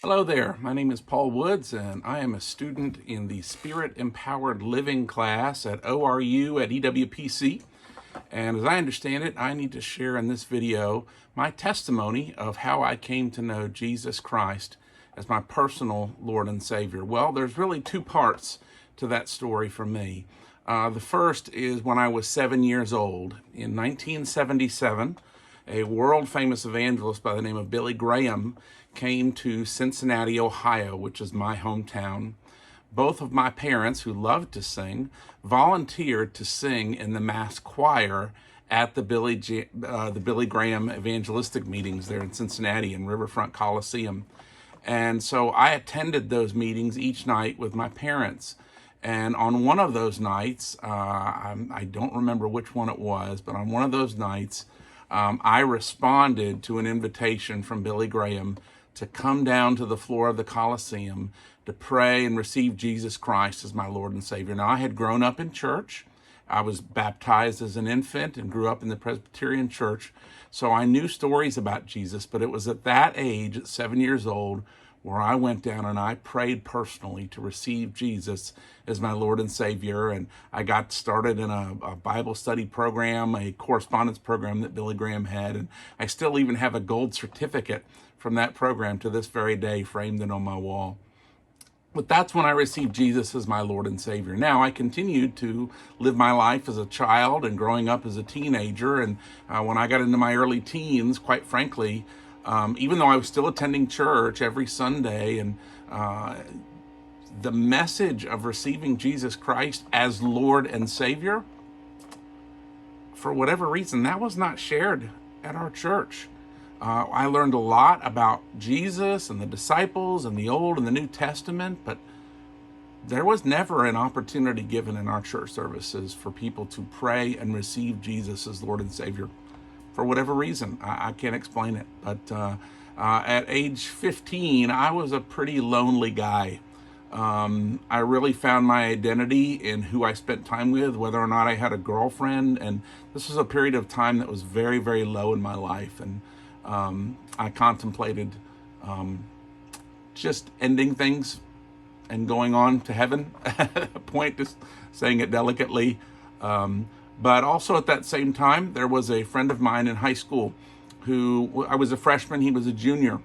Hello there, my name is Paul Woods and I am a student in the Spirit Empowered Living class at ORU at EWPC. And as I understand it, I need to share in this video my testimony of how I came to know Jesus Christ as my personal Lord and Savior. Well, there's really two parts to that story for me. The first is when I was 7 years old. In 1977, a world-famous evangelist by the name of Billy Graham came to Cincinnati, Ohio, which is my hometown. Both of my parents, who loved to sing, volunteered to sing in the mass choir at the Billy Graham evangelistic meetings there in Cincinnati in Riverfront Coliseum. And so I attended those meetings each night with my parents. And on one of those nights, I don't remember which one it was, but on one of those nights, I responded to an invitation from Billy Graham to come down to the floor of the Coliseum to pray and receive Jesus Christ as my Lord and Savior. Now, I had grown up in church. I was baptized as an infant and grew up in the Presbyterian church, so I knew stories about Jesus, but it was at that age, at 7 years old, where I went down and I prayed personally to receive Jesus as my Lord and Savior. And I got started in a Bible study program, a correspondence program that Billy Graham had. And I still even have a gold certificate from that program to this very day framed in on my wall. But that's when I received Jesus as my Lord and Savior. Now, I continued to live my life as a child and growing up as a teenager. And when I got into my early teens, quite frankly, even though I was still attending church every Sunday, and the message of receiving Jesus Christ as Lord and Savior, for whatever reason, that was not shared at our church. I learned a lot about Jesus and the disciples and the Old and the New Testament, but there was never an opportunity given in our church services for people to pray and receive Jesus as Lord and Savior. For whatever reason, I can't explain it. But at age 15, I was a pretty lonely guy. I really found my identity in who I spent time with, whether or not I had a girlfriend. And this was a period of time that was very, very low in my life. And I contemplated just ending things and going on to heaven, a point, just saying it delicately. But also at that same time, there was a friend of mine in high school who, I was a freshman, he was a junior.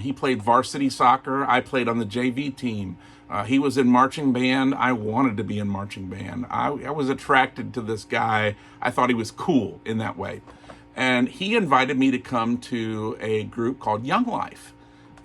He played varsity soccer. I played on the JV team. He was in marching band. I wanted to be in marching band. I was attracted to this guy. I thought he was cool in that way. And he invited me to come to a group called Young Life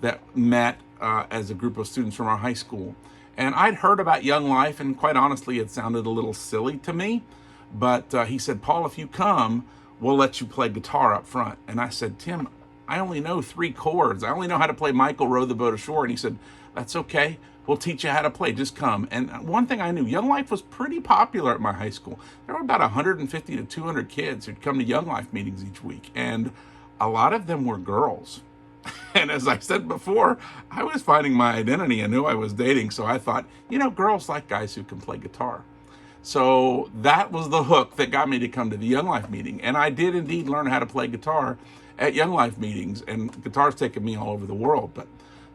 that met as a group of students from our high school. And I'd heard about Young Life, and quite honestly, it sounded a little silly to me. But he said, Paul, if you come, we'll let you play guitar up front. And I said, Tim, I only know 3 chords. I only know how to play Michael Row the Boat Ashore. And he said, that's okay. We'll teach you how to play. Just come. And one thing I knew, Young Life was pretty popular at my high school. There were about 150 to 200 kids who'd come to Young Life meetings each week. And a lot of them were girls. And as I said before, I was finding my identity and who I was dating. So I thought, girls like guys who can play guitar. So that was the hook that got me to come to the Young Life meeting. And I did indeed learn how to play guitar at Young Life meetings, and guitar's taken me all over the world. But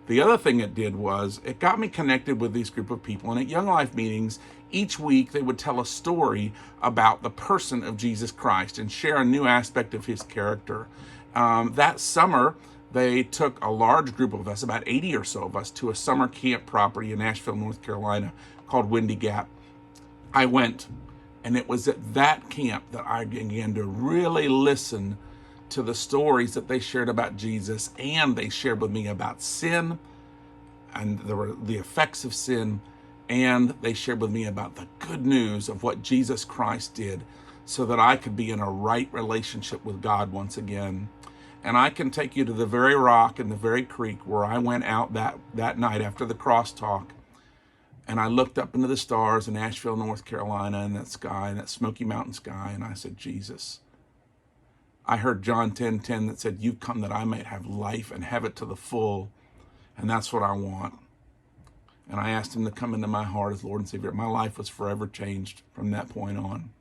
the other thing it did was it got me connected with this group of people. And at Young Life meetings, each week they would tell a story about the person of Jesus Christ and share a new aspect of his character. That summer, they took a large group of us, about 80 or so of us, to a summer camp property in Asheville, North Carolina called Windy Gap. I went, and it was at that camp that I began to really listen to the stories that they shared about Jesus, and they shared with me about sin and the effects of sin, and they shared with me about the good news of what Jesus Christ did so that I could be in a right relationship with God once again. And I can take you to the very rock and the very creek where I went out that night after the crosstalk. And I looked up into the stars in Asheville, North Carolina, and that sky, and that Smoky Mountain sky, and I said, Jesus. I heard John 10:10 that said, you've come that I might have life and have it to the full, and that's what I want. And I asked him to come into my heart as Lord and Savior. My life was forever changed from that point on.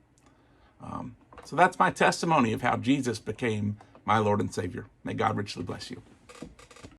So that's my testimony of how Jesus became my Lord and Savior. May God richly bless you.